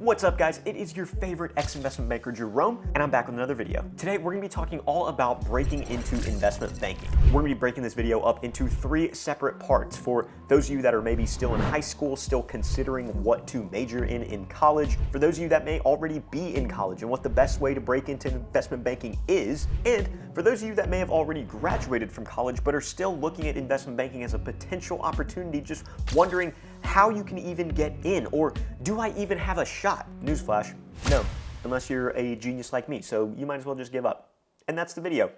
What's up, guys? It is your favorite ex-investment banker, Jerome, and I'm back with another video. Today, we're gonna be talking all about breaking into investment banking. We're gonna be breaking this video up into 3 separate parts for those of you that are maybe still in high school, still considering what to major in college, for those of you that may already be in college and what the best way to break into investment banking is, and for those of you that may have already graduated from college but are still looking at investment banking as a potential opportunity, just wondering how you can even get in, or do I even have a shot? Newsflash, no, unless you're a genius like me, so you might as well just give up. And that's the video.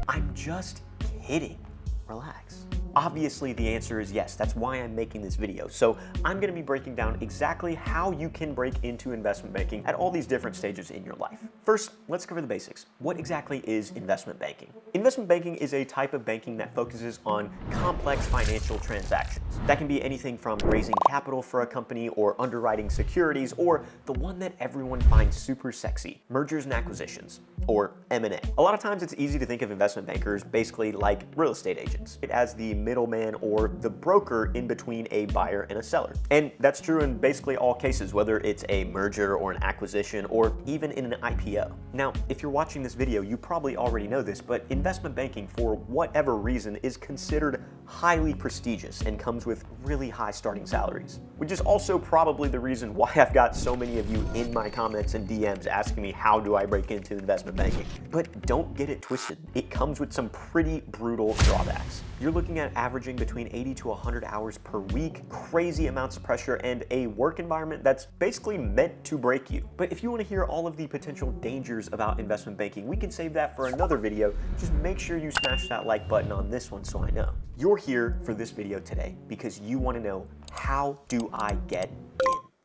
I'm just kidding. Relax. Obviously, the answer is yes. That's why I'm making this video. So I'm gonna be breaking down exactly how you can break into investment banking at all these different stages in your life. First, let's cover the basics. What exactly is investment banking? Investment banking is a type of banking that focuses on complex financial transactions. That can be anything from raising capital for a company or underwriting securities, or the one that everyone finds super sexy, mergers and acquisitions, or M&A. A lot of times it's easy to think of investment bankers basically like real estate agents. It as the middleman or the broker in between a buyer and a seller. And that's true in basically all cases, whether it's a merger or an acquisition or even in an IPO. Now, if you're watching this video, you probably already know this, but investment banking, for whatever reason, is considered highly prestigious and comes with really high starting salaries, which is also probably the reason why I've got so many of you in my comments and DMs asking me how do I break into investment banking. But don't get it twisted. It comes with some pretty brutal drawbacks. You're looking at averaging between 80 to 100 hours per week, crazy amounts of pressure, and a work environment that's basically meant to break you. But if you want to hear all of the potential dangers about investment banking, we can save that for another video. Just make sure you smash that like button on this one so I know. You're here for this video today because you want to know, how do I get in?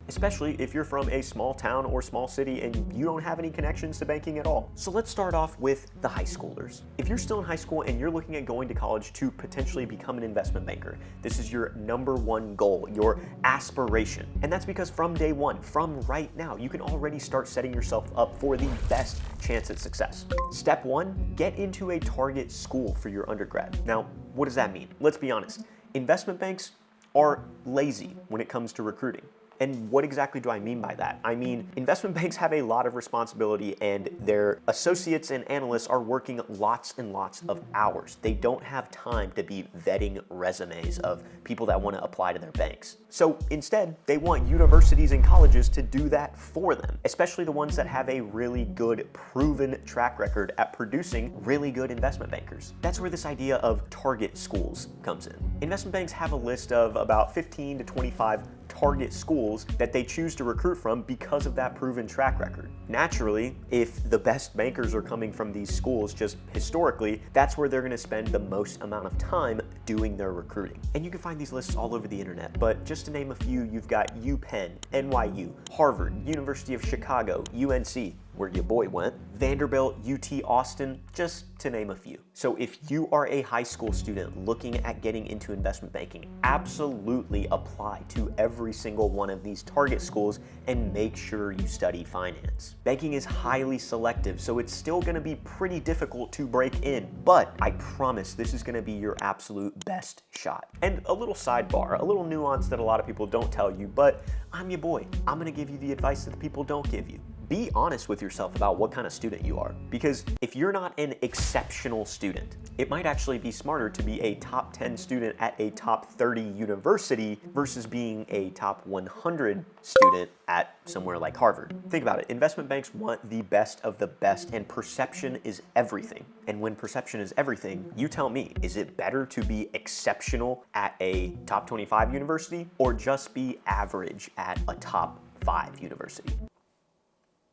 Especially if you're from a small town or small city and you don't have any connections to banking at all. So let's start off with the high schoolers. If you're still in high school and you're looking at going to college to potentially become an investment banker, this is your #1 goal, your aspiration. And that's because from day one, from right now, you can already start setting yourself up for the best chance at success. Step 1, get into a target school for your undergrad. Now, what does that mean? Let's be honest. Investment banks are lazy when it comes to recruiting. And what exactly do I mean by that? I mean, investment banks have a lot of responsibility and their associates and analysts are working lots and lots of hours. They don't have time to be vetting resumes of people that want to apply to their banks. So instead, they want universities and colleges to do that for them, especially the ones that have a really good, proven track record at producing really good investment bankers. That's where this idea of target schools comes in. Investment banks have a list of about 15 to 25 target schools that they choose to recruit from because of that proven track record. Naturally, if the best bankers are coming from these schools, just historically, that's where they're going to spend the most amount of time doing their recruiting. And you can find these lists all over the internet, but just to name a few, you've got UPenn, NYU, Harvard, University of Chicago, UNC, where your boy went, Vanderbilt, UT Austin, just to name a few. So if you are a high school student looking at getting into investment banking, absolutely apply to every single one of these target schools and make sure you study finance. Banking is highly selective, so it's still gonna be pretty difficult to break in, but I promise this is gonna be your absolute best shot. And a little sidebar, a little nuance that a lot of people don't tell you, but I'm your boy. I'm gonna give you the advice that the people don't give you. Be honest with yourself about what kind of student you are, because if you're not an exceptional student, it might actually be smarter to be a top 10 student at a top 30 university versus being a top 100 student at somewhere like Harvard. Think about it. Investment banks want the best of the best, and perception is everything. And when perception is everything, you tell me, is it better to be exceptional at a top 25 university or just be average at a top 5 university?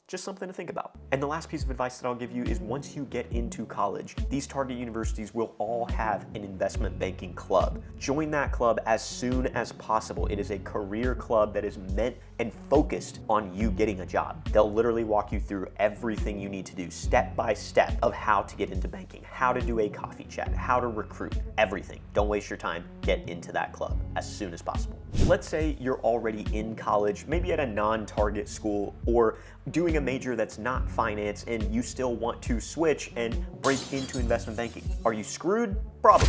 Just something to think about. And the last piece of advice that I'll give you is, once you get into college, these target universities will all have an investment banking club. Join that club as soon as possible. It is a career club that is meant and focused on you getting a job. They'll literally walk you through everything you need to do step by step of how to get into banking, how to do a coffee chat, how to recruit, everything. Don't waste your time. Get into that club as soon as possible. Let's say you're already in college, maybe at a non-target school, or doing a major that's not finance, and you still want to switch and break into investment banking. Are you screwed? Probably.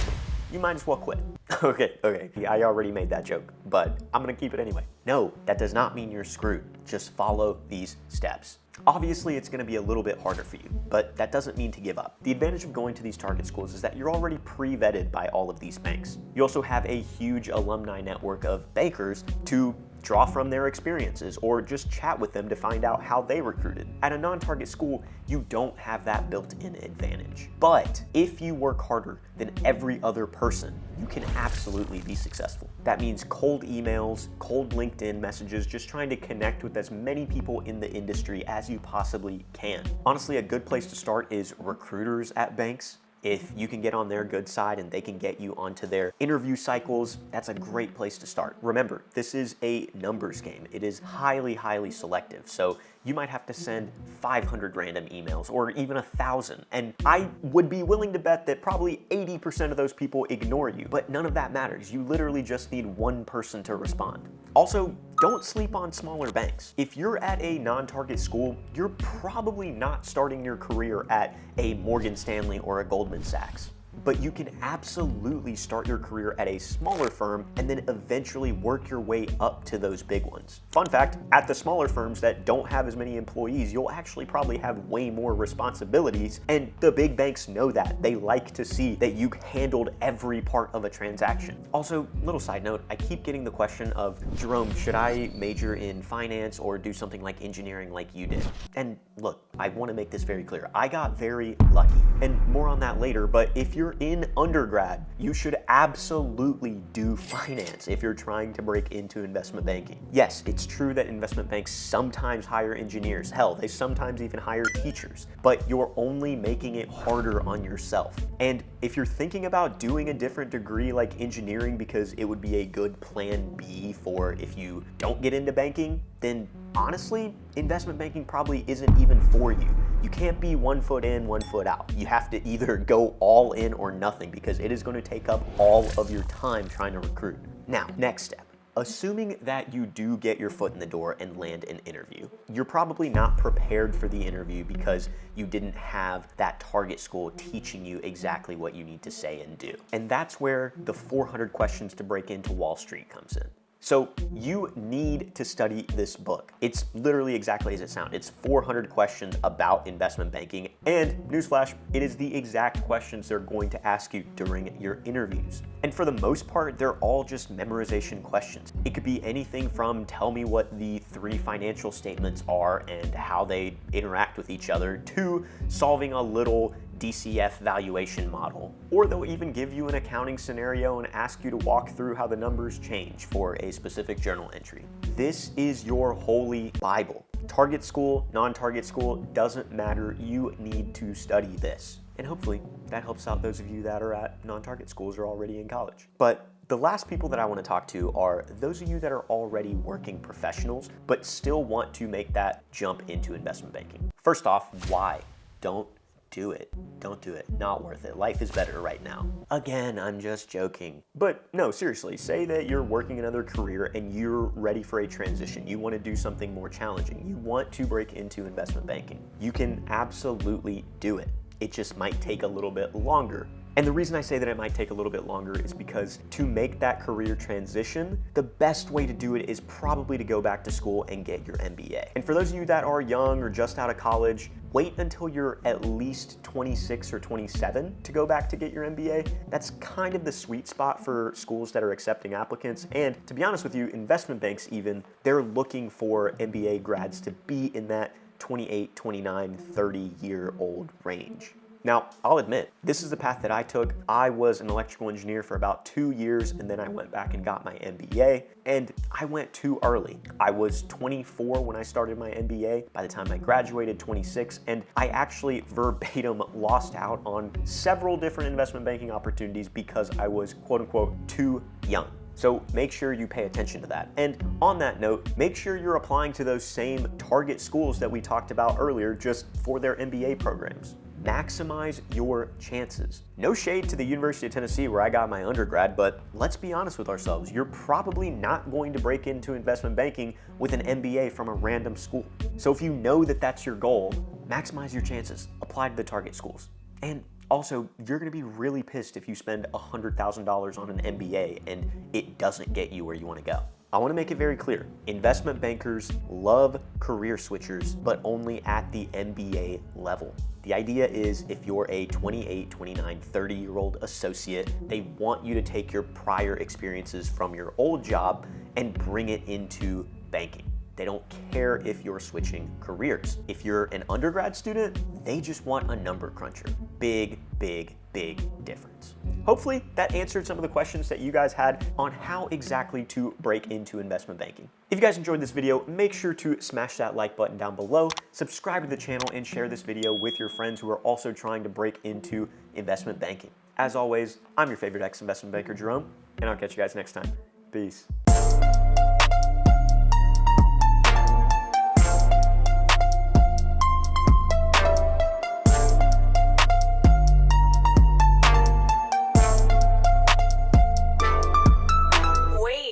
you might as well quit. Okay, I already made that joke, but I'm gonna keep it anyway. No, that does not mean you're screwed. Just follow these steps. Obviously, it's gonna be a little bit harder for you, but that doesn't mean to give up. The advantage of going to these target schools is that you're already pre-vetted by all of these banks. You also have a huge alumni network of bankers to draw from their experiences or just chat with them to find out how they recruited. At a non-target school, you don't have that built-in advantage. But if you work harder than every other person, you can absolutely be successful. That means cold emails, cold LinkedIn messages, just trying to connect with as many people in the industry as you possibly can. Honestly, a good place to start is recruiters at banks. If you can get on their good side and they can get you onto their interview cycles, that's a great place to start. Remember, this is a numbers game. It is highly, highly selective. So you might have to send 500 random emails or even 1,000. And I would be willing to bet that probably 80% of those people ignore you, but none of that matters. You literally just need one person to respond. Also, don't sleep on smaller banks. If you're at a non-target school, you're probably not starting your career at a Morgan Stanley or a Goldman Sachs. But you can absolutely start your career at a smaller firm and then eventually work your way up to those big ones. Fun fact, at the smaller firms that don't have as many employees, you'll actually probably have way more responsibilities, and the big banks know that. They like to see that you handled every part of a transaction. Also, little side note, I keep getting the question of, Jerome, should I major in finance or do something like engineering like you did? And look, I want to make this very clear. I got very lucky, and more on that later, but if you're in undergrad, you should absolutely do finance if you're trying to break into investment banking. Yes, it's true that investment banks sometimes hire engineers. Hell, they sometimes even hire teachers, but you're only making it harder on yourself. And if you're thinking about doing a different degree like engineering because it would be a good plan B for if you don't get into banking, then honestly, investment banking probably isn't even for you. You can't be 1 foot in, 1 foot out. You have to either go all in or nothing because it is going to take up all of your time trying to recruit. Now, next step. Assuming that you do get your foot in the door and land an interview, you're probably not prepared for the interview because you didn't have that target school teaching you exactly what you need to say and do. And that's where the 400 questions to break into Wall Street comes in. So you need to study this book. It's literally exactly as it sounds. It's 400 questions about investment banking, and newsflash, it is the exact questions they're going to ask you during your interviews. And for the most part, they're all just memorization questions. It could be anything from tell me what the 3 financial statements are and how they interact with each other to solving a little DCF valuation model. Or they'll even give you an accounting scenario and ask you to walk through how the numbers change for a specific journal entry. This is your holy Bible. Target school, non-target school, doesn't matter. You need to study this. And hopefully that helps out those of you that are at non-target schools or already in college. But the last people that I want to talk to are those of you that are already working professionals, but still want to make that jump into investment banking. First off, why? Don't do it. Don't do it. Not worth it. Life is better right now. Again, I'm just joking. But no, seriously, say that you're working another career and you're ready for a transition. You want to do something more challenging. You want to break into investment banking. You can absolutely do it. It just might take a little bit longer. And the reason I say that it might take a little bit longer is because to make that career transition, the best way to do it is probably to go back to school and get your MBA. And for those of you that are young or just out of college, wait until you're at least 26 or 27 to go back to get your MBA. That's kind of the sweet spot for schools that are accepting applicants. And to be honest with you, investment banks even, they're looking for MBA grads to be in that 28, 29, 30-year-old range. Now, I'll admit, this is the path that I took. I was an electrical engineer for about 2 years, and then I went back and got my MBA, and I went too early. I was 24 when I started my MBA. By the time I graduated, 26, and I actually verbatim lost out on several different investment banking opportunities because I was quote-unquote too young. So make sure you pay attention to that. And on that note, make sure you're applying to those same target schools that we talked about earlier just for their MBA programs. Maximize your chances. No shade to the University of Tennessee where I got my undergrad, but let's be honest with ourselves. You're probably not going to break into investment banking with an MBA from a random school. So if you know that that's your goal, maximize your chances. Apply to the target schools. And Also, you're gonna be really pissed if you spend $100,000 on an MBA and it doesn't get you where you wanna go. I wanna make it very clear, investment bankers love career switchers, but only at the MBA level. The idea is if you're a 28, 29, 30-year-old associate, they want you to take your prior experiences from your old job and bring it into banking. They don't care if you're switching careers. If you're an undergrad student, they just want a number cruncher. Big, big, big difference. Hopefully that answered some of the questions that you guys had on how exactly to break into investment banking. If you guys enjoyed this video, make sure to smash that like button down below, subscribe to the channel, and share this video with your friends who are also trying to break into investment banking. As always, I'm your favorite ex-investment banker, Jerome, and I'll catch you guys next time. Peace.